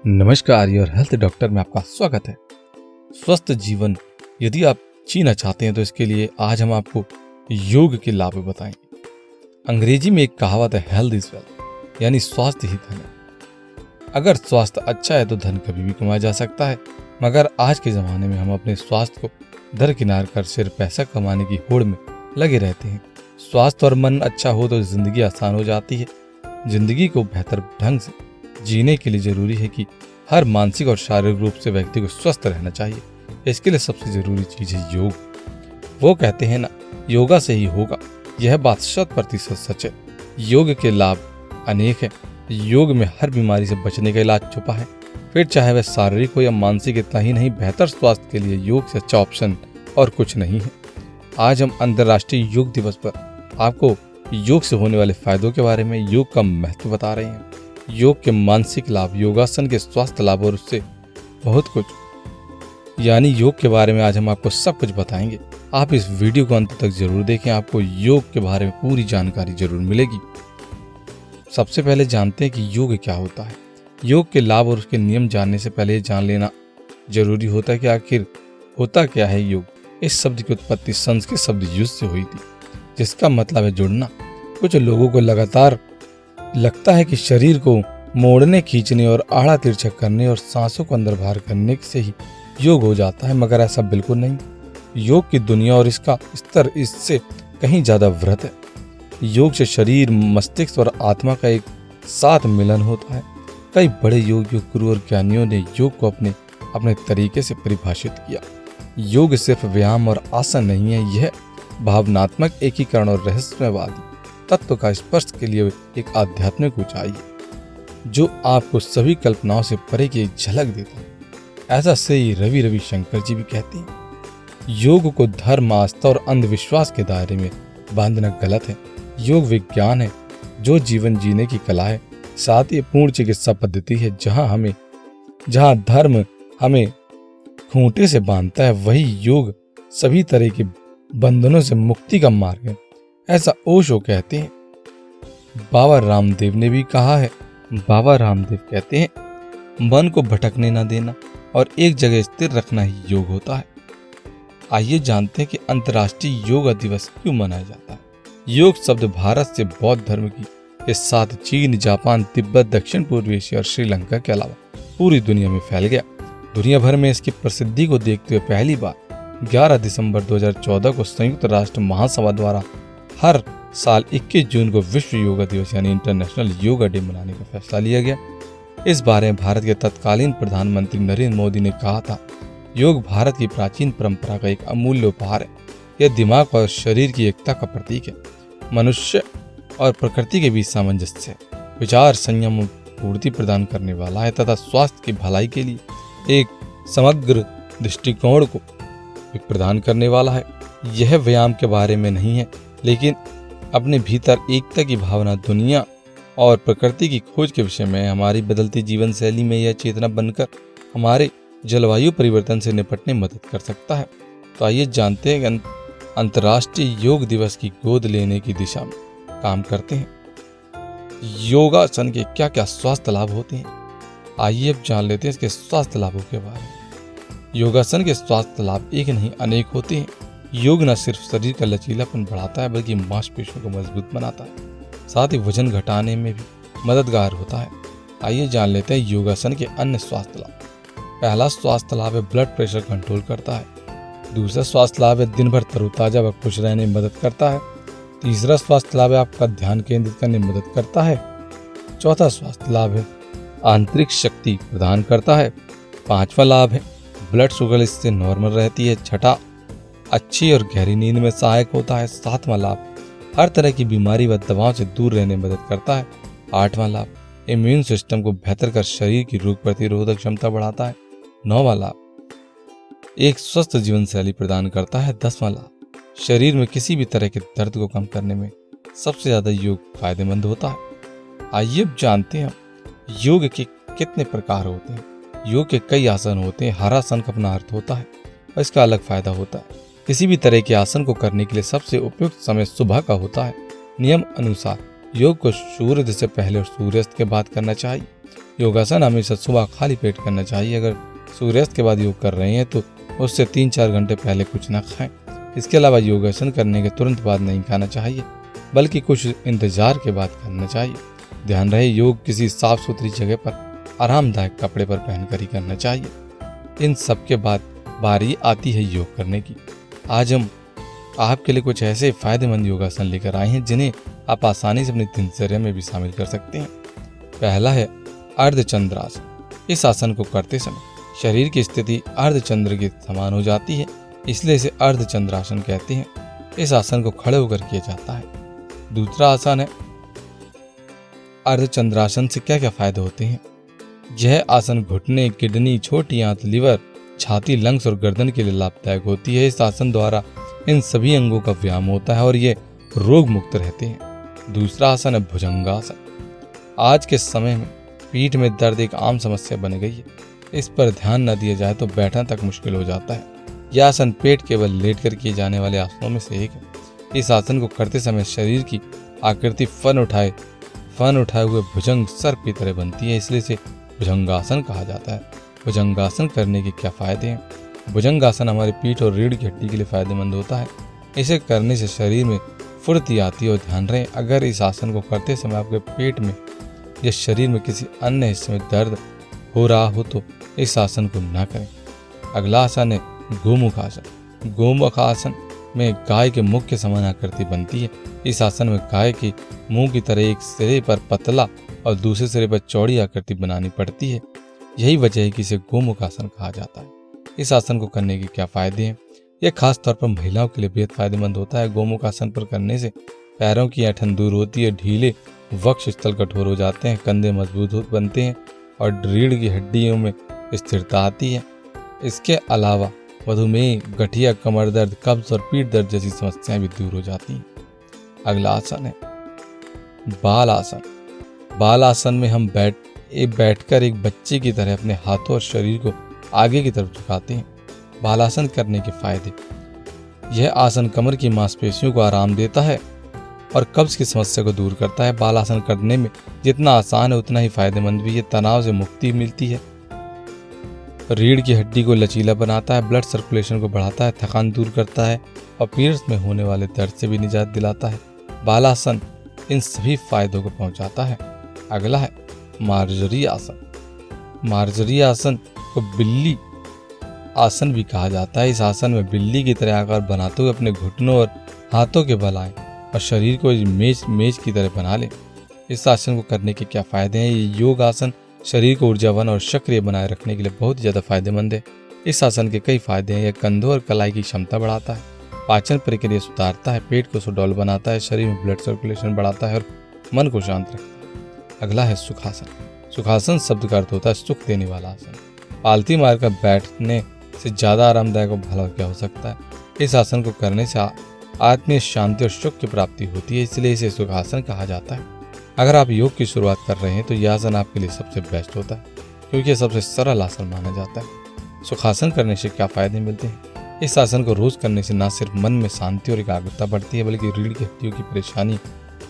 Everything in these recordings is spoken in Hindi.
नमस्कार, योर हेल्थ डॉक्टर में आपका स्वागत है। स्वस्थ जीवन यदि आप जीना चाहते हैं तो इसके लिए आज हम आपको योग के लाभ बताएंगे। अंग्रेजी में एक कहावत है, हेल्थ इज वेल्थ, यानी स्वास्थ्य ही धन है। अगर स्वास्थ्य अच्छा है तो धन कभी भी कमाया जा सकता है, मगर आज के ज़माने में हम अपने स्वास्थ्य को दरकिनार कर सिर्फ पैसा कमाने की होड़ में लगे रहते हैं। स्वास्थ्य और मन अच्छा हो तो जिंदगी आसान हो जाती है। जिंदगी को बेहतर ढंग से जीने के लिए जरूरी है कि हर मानसिक और शारीरिक रूप से व्यक्ति को स्वस्थ रहना चाहिए। इसके लिए सबसे जरूरी चीज है योग। वो कहते हैं ना, योगा से ही होगा। यह बात 100% सच है। योग के लाभ अनेक हैं। योग में हर बीमारी से बचने का इलाज छुपा है। फिर चाहे वह शारीरिक हो या मानसिक, इतना ही नहीं, बेहतर स्वास्थ्य के लिए योग से अच्छा ऑप्शन और कुछ नहीं है। आज हम अंतर्राष्ट्रीय योग दिवस पर आपको योग से होने वाले फायदों के बारे में, योग का महत्व बता रहे हैं, योग के मानसिक लाभ, योगासन के स्वास्थ्य लाभ और उससे बहुत कुछ, यानी योग के बारे में आज हम आपको सब कुछ बताएंगे। आप इस वीडियो को अंत तक जरूर देखें, आपको योग के बारे में पूरी जानकारी जरूर मिलेगी। सबसे पहले जानते हैं कि योग क्या होता है। योग के लाभ और उसके नियम जानने से पहले जान लेना जरूरी होता है कि आखिर होता क्या है योग। इस शब्द की उत्पत्ति संस्कृत शब्द युग से हुई थी, जिसका मतलब है जुड़ना। कुछ लोगों को लगातार लगता है कि शरीर को मोड़ने, खींचने और आड़ा तिरछा करने और सांसों को अंदर बाहर करने से ही योग हो जाता है, मगर ऐसा बिल्कुल नहीं। योग की दुनिया और इसका स्तर इससे कहीं ज्यादा वृहत है। योग से शरीर, मस्तिष्क और आत्मा का एक साथ मिलन होता है। कई बड़े योग गुरु और ज्ञानियों ने योग को अपने अपने तरीके से परिभाषित किया। योग सिर्फ व्यायाम और आसन नहीं है, यह भावनात्मक एकीकरण और रहस्यवादी तत्व का स्पर्श के लिए एक आध्यात्मिक ऊंचाई है, जो आपको सभी कल्पनाओं से परे की एक झलक देता है। ऐसा से रवि शंकर जी भी कहते हैं, योग को धर्म, आस्था और अंधविश्वास के दायरे में बांधना गलत है। योग विज्ञान है, जो जीवन जीने की कला है। साथ ही पूर्ण चिकित्सा पद्धति है। जहाँ धर्म हमें खूंटे से बांधता है, वही योग सभी तरह के बंधनों से मुक्ति का मार्ग है। ऐसा ओशो कहते हैं। बाबा रामदेव ने भी कहा है। बाबा रामदेव कहते हैं, मन को भटकने न देना और एक जगह स्थिर रखना ही योग होता है। आइए जानते हैं कि अंतर्राष्ट्रीय योग दिवस क्यों मनाया जाता है। योग शब्द भारत से बौद्ध धर्म के साथ चीन, जापान, तिब्बत, दक्षिण पूर्व एशिया और श्रीलंका के अलावा पूरी दुनिया में फैल गया। दुनिया भर में इसकी प्रसिद्धि को देखते हुए पहली बार 11 दिसंबर 2014 को संयुक्त राष्ट्र महासभा द्वारा हर साल 21 जून को विश्व योगा दिवस यानी इंटरनेशनल योगा डे मनाने का फैसला लिया गया। इस बारे में भारत के तत्कालीन प्रधानमंत्री नरेंद्र मोदी ने कहा था, योग भारत की प्राचीन परंपरा का एक अमूल्य उपहार है। यह दिमाग और शरीर की एकता का प्रतीक है, मनुष्य और प्रकृति के बीच सामंजस्य, विचार संयम, पूर्ति प्रदान करने वाला है तथा स्वास्थ्य की भलाई के लिए एक समग्र दृष्टिकोण को प्रदान करने वाला है। यह व्यायाम के बारे में नहीं है, लेकिन अपने भीतर एकता की भावना, दुनिया और प्रकृति की खोज के विषय में हमारी बदलती जीवन शैली में यह चेतना बनकर हमारे जलवायु परिवर्तन से निपटने में मदद कर सकता है। तो आइए जानते हैं कि अंतर्राष्ट्रीय योग दिवस की गोद लेने की दिशा में काम करते हैं। योगासन के क्या क्या स्वास्थ्य लाभ होते हैं, आइए अब जान लेते हैं इसके स्वास्थ्य लाभों के बारे में। योगासन के स्वास्थ्य लाभ एक नहीं अनेक होते हैं। योग न सिर्फ शरीर का लचीलापन बढ़ाता है, बल्कि मांसपेशियों को मजबूत बनाता है, साथ ही वजन घटाने में भी मददगार होता है। आइए जान लेते हैं योगासन के अन्य स्वास्थ्य लाभ। पहला स्वास्थ्य लाभ है, ब्लड प्रेशर कंट्रोल करता है। दूसरा स्वास्थ्य लाभ है, दिन भर तरोताजा व खुश रहने में मदद करता है। तीसरा स्वास्थ्य लाभ है, आपका ध्यान केंद्रित करने में मदद करता है। चौथा स्वास्थ्य लाभ है, आंतरिक शक्ति प्रदान करता है। पांचवा लाभ है, ब्लड शुगर इससे नॉर्मल रहती है। छठा, अच्छी और गहरी नींद में सहायक होता है। सातवां लाभ, हर तरह की बीमारी व दवाओं से दूर रहने में मदद करता है। आठवां लाभ, इम्यून सिस्टम को बेहतर कर शरीर की रोग प्रतिरोधक क्षमता बढ़ाता है। नौवां लाभ, एक स्वस्थ जीवन शैली प्रदान करता है। 10वां लाभ, शरीर में किसी भी तरह के दर्द को कम करने में सबसे ज्यादा योग फायदेमंद होता है। आइए अब जानते हैं योग के कितने प्रकार होते हैं। योग के कई आसन होते हैं। हर आसन का अपना अर्थ होता है और इसका अलग फायदा होता है। किसी भी तरह के आसन को करने के लिए सबसे उपयुक्त समय सुबह का होता है। नियम अनुसार योग को सूर्योदय से पहले और सूर्यास्त के बाद करना चाहिए। योगासन हमेशा सुबह खाली पेट करना चाहिए। अगर सूर्यास्त के बाद योग कर रहे हैं तो उससे 3-4 घंटे पहले कुछ ना खाएं। इसके अलावा योगासन करने के तुरंत बाद नहीं खाना चाहिए, बल्कि कुछ इंतजार के बाद करना चाहिए। ध्यान रहे, योग किसी साफ सुथरी जगह पर आरामदायक कपड़े पर पहनकर ही करना चाहिए। इन सब के बाद बारी आती है योग करने की। आज हम आपके लिए कुछ ऐसे फायदेमंद योगासन लेकर आए हैं जिन्हें आप आसानी से अपनी दिनचर्या में भी शामिल कर सकते हैं। पहला है अर्धचंद्रासन। इस आसन को करते समय शरीर की स्थिति अर्धचंद्र के समान हो जाती है, इसलिए इसे अर्धचंद्रासन कहते हैं। इस आसन को खड़े होकर किया जाता है। दूसरा आसन है अर्धचंद्रासन से क्या क्या फायदे होते हैं। यह आसन घुटने, किडनी, छोटी आंत, लिवर, छाती, लंग्स और गर्दन के लिए लाभदायक होती है। इस आसन द्वारा इन सभी अंगों का व्यायाम होता है और ये रोग मुक्त रहते हैं। दूसरा आसन है भुजंगासन। आज के समय में पीठ में दर्द एक आम समस्या बन गई है। इस पर ध्यान न दिया जाए तो बैठना तक मुश्किल हो जाता है। यह आसन पेट केवल लेटकर किए जाने वाले आसनों में से एक है। इस आसन को करते समय शरीर की आकृति फन उठाए हुए भुजंग सर्प की तरह बनती है, इसलिए इसे भुजंगासन कहा जाता है। भुजंगासन करने के क्या फायदे हैं? भुजंगासन हमारे पीठ और रीढ़ की हड्डी के लिए फायदेमंद होता है। इसे करने से शरीर में फुर्ती आती है। और ध्यान रहे, अगर इस आसन को करते समय आपके पेट में या शरीर में किसी अन्य हिस्से में दर्द हो रहा हो तो इस आसन को ना करें। अगला आसन है गोमुख आसन। गोमुख आसन में गाय के मुख के समान आकृति बनती है। इस आसन में गाय के मुंह की तरह एक सिरे पर पतला और दूसरे सिरे पर चौड़ी आकृति बनानी पड़ती है। यही वजह है कि इसे गोमुख आसन कहा जाता है। इस आसन को करने के क्या फायदे हैं? यह खास तौर पर महिलाओं के लिए बेहद फायदेमंद होता है। गोमुख आसन पर करने से पैरों की ऐंठन दूर होती है, ढीले वक्ष स्थल कठोर हो जाते हैं, कंधे मजबूत बनते हैं और रीढ़ की हड्डियों में स्थिरता आती है। इसके अलावा मधुमेह, गठिया, कमर दर्द, कब्ज और पीठ दर्द जैसी समस्याएं भी दूर हो जाती हैं। अगला आसन है बाल आसन। बाल आसन में हम बैठकर एक बच्चे की तरह अपने हाथों और शरीर को आगे की तरफ झुकाते हैं। बालासन करने के फायदे। यह आसन कमर की मांसपेशियों को आराम देता है और कब्ज की समस्या को दूर करता है। बालासन करने में जितना आसान है उतना ही फायदेमंद भी है। तनाव से मुक्ति मिलती है, रीढ़ की हड्डी को लचीला बनाता है, ब्लड सर्कुलेशन को बढ़ाता है, थकान दूर करता है और पीरियड्स में होने वाले दर्द से भी निजात दिलाता है। बालासन इन सभी फायदों को पहुंचाता है। अगला है मार्जरी आसन। मार्जरी आसन को बिल्ली आसन भी कहा जाता है। इस आसन में बिल्ली की तरह आकार बनाते हुए अपने घुटनों और हाथों के बल आएं और शरीर को मेज की तरह बना लें। इस आसन को करने के क्या फायदे हैं? ये योग आसन शरीर को ऊर्जावान और सक्रिय बनाए रखने के लिए बहुत ज़्यादा फायदेमंद है। इस आसन के कई फायदे हैं। यह कंधों और कलाई की क्षमता बढ़ाता है, पाचन प्रक्रिया सुधारता है, पेट को सुडौल बनाता है, शरीर में ब्लड सर्कुलेशन बढ़ाता है और मन को शांत रखता है। अगला है सुखासन। सुखासन शब्द का अर्थ होता है सुख देने वाला आसन। पालती मारकर बैठने से ज़्यादा आरामदायक और भला क्या हो सकता है? इस आसन को करने से आत्मीय शांति और सुख की प्राप्ति होती है, इसलिए इसे सुखासन कहा जाता है। अगर आप योग की शुरुआत कर रहे हैं तो यह आसन आपके लिए सबसे बेस्ट होता है, क्योंकि यह सबसे सरल आसन माना जाता है। सुखासन करने से क्या फायदे मिलते हैं? इस आसन को रोज करने से न सिर्फ मन में शांति और एकाग्रता बढ़ती है, बल्कि रीढ़ की हड्डियों की परेशानी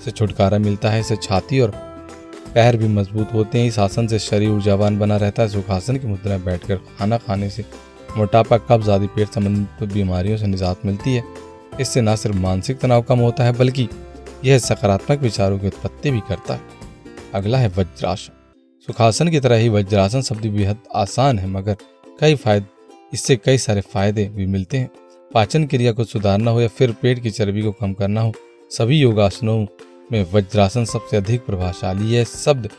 से छुटकारा मिलता है। इससे छाती और पैर भी मजबूत होते हैं। इस आसन से शरीर ऊर्जावान बना रहता है। सुखासन की मुद्रा में बैठकर खाना खाने से मोटापा, कब्ज आदि पेट संबंधित बीमारियों से निजात मिलती है। इससे न सिर्फ मानसिक तनाव कम होता है, बल्कि यह सकारात्मक विचारों की उत्पत्ति भी करता है। अगला है वज्रासन। सुखासन की तरह ही वज्रासन शब्द भी बेहद आसान है, मगर इससे कई सारे फायदे भी मिलते हैं। पाचन क्रिया को सुधारना हो या फिर पेट की चर्बी को कम करना हो, सभी योगासनों में वज्रासन सबसे अधिक प्रभावशाली है। शब्द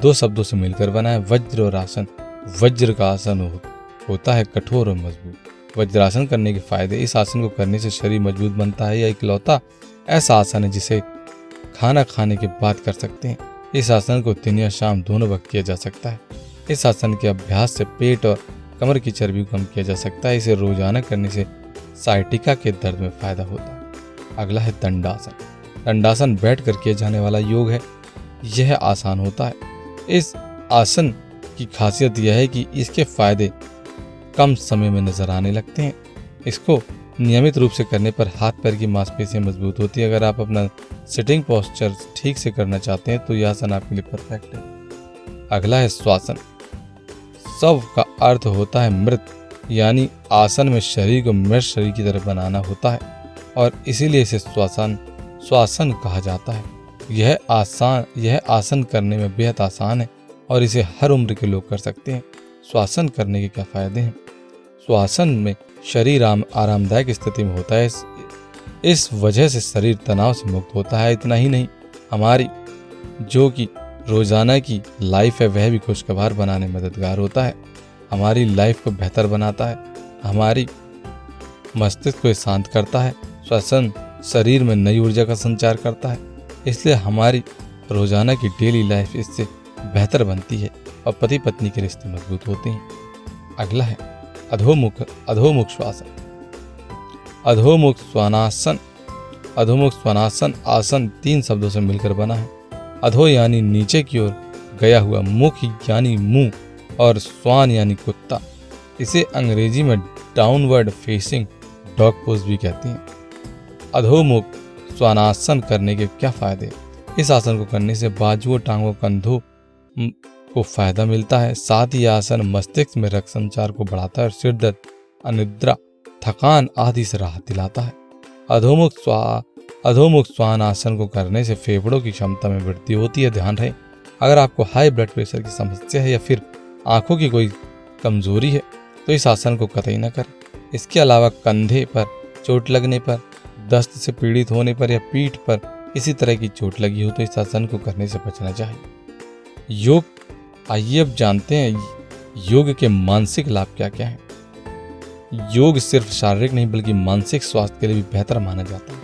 2 शब्दों से मिलकर बना है, वज्र और आसन। वज्र का आसन होता है कठोर और मजबूत। वज्रासन करने के फायदे। इस आसन को करने से शरीर मजबूत बनता है। यह इकलौता ऐसा आसन है जिसे खाना खाने के बाद कर सकते हैं। इस आसन को दिन या शाम दोनों वक्त किया जा सकता है। इस आसन के अभ्यास से पेट और कमर की चर्बी को कम किया जा सकता है। इसे रोजाना करने से साइटिका के दर्द में फायदा होता है। अगला है दंडासन। दंडासन बैठ कर किया जाने वाला योग है। यह आसान होता है। इस आसन की खासियत यह है कि इसके फायदे कम समय में नजर आने लगते हैं। इसको नियमित रूप से करने पर हाथ पैर की मांसपेशियां मजबूत होती है। अगर आप अपना सिटिंग पोस्चर ठीक से करना चाहते हैं तो यह आसन आपके लिए परफेक्ट है। अगला है श्वासन। शव का अर्थ होता है मृत, यानी आसन में शरीर को मृत शरीर की तरह बनाना होता है और इसीलिए इसे श्वासन कहा जाता है। यह आसन करने में बेहद आसान है और इसे हर उम्र के लोग कर सकते हैं। श्वासन करने के क्या फायदे हैं? श्वासन में शरीर आरामदायक स्थिति में होता है, इस वजह से शरीर तनाव से मुक्त होता है। इतना ही नहीं, हमारी जो कि रोजाना की लाइफ है वह भी खुशगवार बनाने में मददगार होता है। हमारी लाइफ को बेहतर बनाता है, हमारी मस्तिष्क को शांत करता है। श्वसन शरीर में नई ऊर्जा का संचार करता है, इसलिए हमारी रोजाना की डेली लाइफ इससे बेहतर बनती है और पति पत्नी के रिश्ते मजबूत होते हैं। अगला है अधोमुख श्वासन। अधोमुख श्वानासन आसन 3 शब्दों से मिलकर बना है। अधो यानी नीचे की ओर गया हुआ, मुख यानी मुंह और श्वान यानी कुत्ता। इसे अंग्रेजी में डाउनवर्ड फेसिंग डॉग पोज भी कहते हैं। अधोमुख श्वानासन करने के क्या फायदे? इस आसन को करने से बाजुओं, टांगों, कंधों को फायदा मिलता है। साथ ही आसन मस्तिष्क में रक्त संचार को बढ़ाता है और सिर दर्द, अनिद्रा, थकान आदि से राहत दिलाता है। अधोमुख श्वान आसन को करने से फेफड़ों की क्षमता में वृद्धि होती है। ध्यान रहे, अगर आपको हाई ब्लड प्रेशर की समस्या है या फिर आंखों की कोई कमजोरी है तो इस आसन को कतई न करें। इसके अलावा कंधे पर चोट लगने पर, दस्त से पीड़ित होने पर या पीठ पर किसी तरह की चोट लगी हो तो इस आसन को करने से बचना चाहिए। योग, आइए अब जानते हैं योग के मानसिक लाभ क्या क्या हैं। योग सिर्फ शारीरिक नहीं बल्कि मानसिक स्वास्थ्य के लिए भी बेहतर माना जाता है।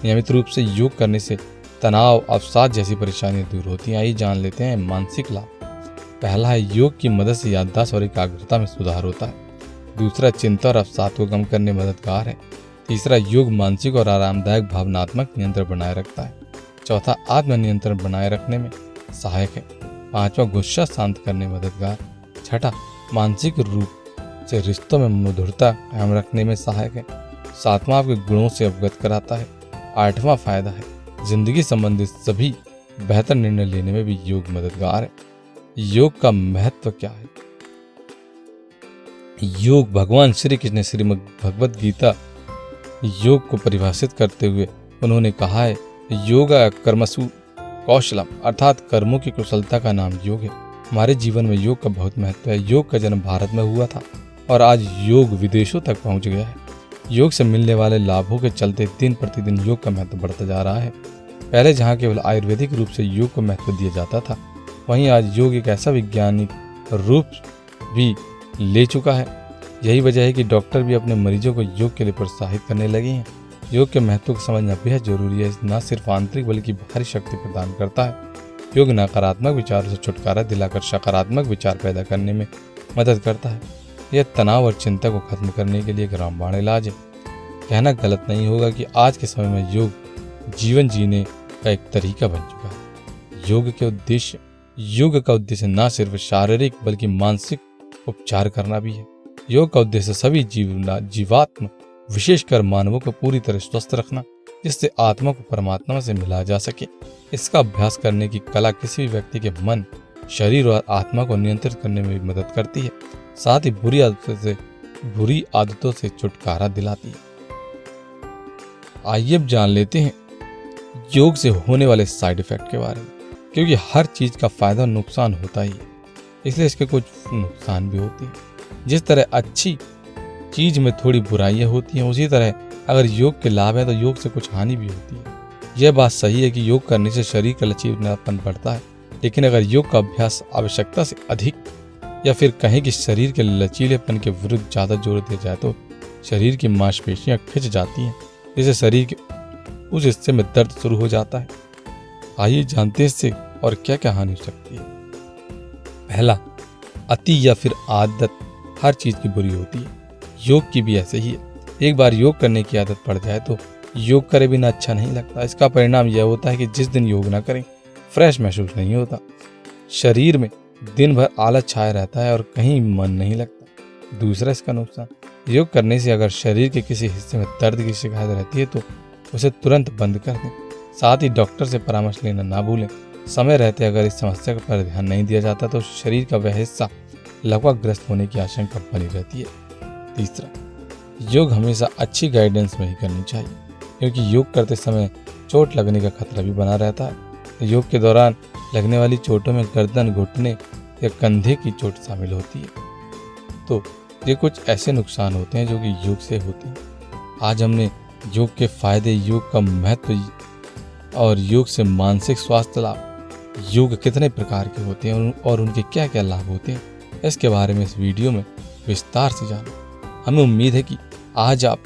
नियमित रूप से योग करने से तनाव, अवसाद जैसी परेशानियां दूर होती हैं। आइए जान लेते हैं मानसिक लाभ। पहला है, योग की मदद से याददाश्त और एकाग्रता में सुधार होता है। दूसरा, चिंता और अवसाद को कम करने में मददगार है। तीसरा, योग मानसिक और आरामदायक भावनात्मक नियंत्रण बनाए रखता है। चौथा, आत्म नियंत्रण बनाए रखने में सहायक है। पांचवा, गुस्सा शांत करने में मददगार। छठा, मानसिक रूप से रिश्तों में मधुरता कायम रखने में सहायक है। सातवां, आपके गुणों से अवगत कराता है। आठवां फायदा है, जिंदगी संबंधित सभी बेहतर निर्णय लेने में भी योग मददगार है। योग का महत्व क्या है? योग, भगवान श्री कृष्ण ने श्रीमद् भगवद गीता योग को परिभाषित करते हुए उन्होंने कहा है, योगा कर्मसु कौशलम, अर्थात कर्मों की कुशलता का नाम योग है। हमारे जीवन में योग का बहुत महत्व है। योग का जन्म भारत में हुआ था और आज योग विदेशों तक पहुंच गया है। योग से मिलने वाले लाभों के चलते दिन प्रतिदिन योग का महत्व बढ़ता जा रहा है। पहले जहां केवल आयुर्वेदिक रूप से योग को महत्व दिया जाता था, वहीं आज योग एक ऐसा वैज्ञानिक रूप भी ले चुका है। यही वजह है कि डॉक्टर भी अपने मरीजों को योग के लिए प्रोत्साहित करने लगे हैं। योग के महत्व को समझना बेहद जरूरी है। न सिर्फ आंतरिक बल्कि बाहरी शक्ति प्रदान करता है। योग नकारात्मक विचारों से छुटकारा दिलाकर सकारात्मक विचार पैदा करने में मदद करता है। यह तनाव और चिंता को खत्म करने के लिए एक रामबाण इलाज है। कहना गलत नहीं होगा कि आज के समय में योग जीवन जीने का एक तरीका बन चुका है। योग का उद्देश्य न सिर्फ शारीरिक बल्कि मानसिक उपचार करना भी है। योग का उद्देश्य सभी जीवात्म, विशेषकर मानवों को पूरी तरह स्वस्थ रखना, जिससे आत्मा को परमात्मा से मिला जा सके। इसका अभ्यास करने की कला किसी भी व्यक्ति के मन, शरीर और आत्मा को नियंत्रित करने में भी मदद करती है। साथ ही बुरी आदतों से छुटकारा दिलाती है। आइए अब जान लेते हैं योग से होने वाले साइड इफेक्ट के बारे में, क्योंकि हर चीज का फायदा और नुकसान होता ही है, इसलिए इसके कुछ नुकसान भी होते हैं। जिस तरह अच्छी चीज में थोड़ी बुराइयां होती हैं, उसी तरह अगर योग के लाभ है तो योग से कुछ हानि भी होती है। यह बात सही है कि योग करने से शरीर का लचीलापन बढ़ता है, लेकिन अगर योग का अभ्यास आवश्यकता से अधिक या फिर कहें कि शरीर के लचीलेपन के विरुद्ध ज्यादा जोर दिया जाए तो शरीर की मांसपेशियां खिंच जाती हैं, जिससे शरीर के उस हिस्से में दर्द शुरू हो जाता है। आइए जानते हैं इससे और क्या क्या हानि हो सकती है। पहला, अति या फिर आदत हर चीज की बुरी होती है। योग की भी ऐसे ही है। एक बार योग करने की आदत पड़ जाए तो योग करे बिना अच्छा नहीं लगता। इसका परिणाम यह होता है कि जिस दिन योग ना करें फ्रेश महसूस नहीं होता, शरीर में दिन भर आलस छाया रहता है और कहीं मन नहीं लगता। दूसरा, इसका नुकसान, योग करने से अगर शरीर के किसी हिस्से में दर्द की शिकायत रहती है तो उसे तुरंत बंद कर दें। साथ ही डॉक्टर से परामर्श लेना ना भूलें। समय रहते अगर इस समस्या पर ध्यान नहीं दिया जाता तो शरीर का वह हिस्सा लगभग ग्रस्त होने की आशंका बनी रहती है। तीसरा, योग हमेशा अच्छी गाइडेंस में ही करनी चाहिए, क्योंकि योग करते समय चोट लगने का खतरा भी बना रहता है। योग के दौरान लगने वाली चोटों में गर्दन, घुटने या कंधे की चोट शामिल होती है। तो ये कुछ ऐसे नुकसान होते हैं जो कि योग से होते हैं। आज हमने योग के फायदे, योग का महत्व और योग से मानसिक स्वास्थ्य लाभ, योग कितने प्रकार के होते हैं और उनके क्या क्या लाभ होते हैं, इसके बारे में इस वीडियो में विस्तार से जाना। हमें उम्मीद है कि आज आप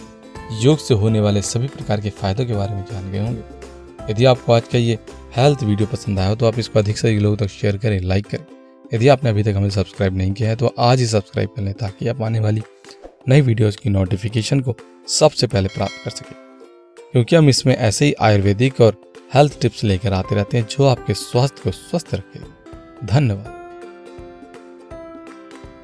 योग से होने वाले सभी प्रकार के फायदों के बारे में जान गए होंगे। यदि आपको आज का ये हेल्थ वीडियो पसंद आया हो तो आप इसको अधिक से अधिक लोगों तक शेयर करें, लाइक करें। यदि आपने अभी तक हमें सब्सक्राइब नहीं किया है तो आज ही सब्सक्राइब कर लें, ताकि आप आने वाली नई वीडियोस की नोटिफिकेशन को सबसे पहले प्राप्त कर सकें, क्योंकि हम इसमें ऐसे ही आयुर्वेदिक और हेल्थ टिप्स लेकर आते रहते हैं जो आपके स्वास्थ्य को स्वस्थ रखें। धन्यवाद।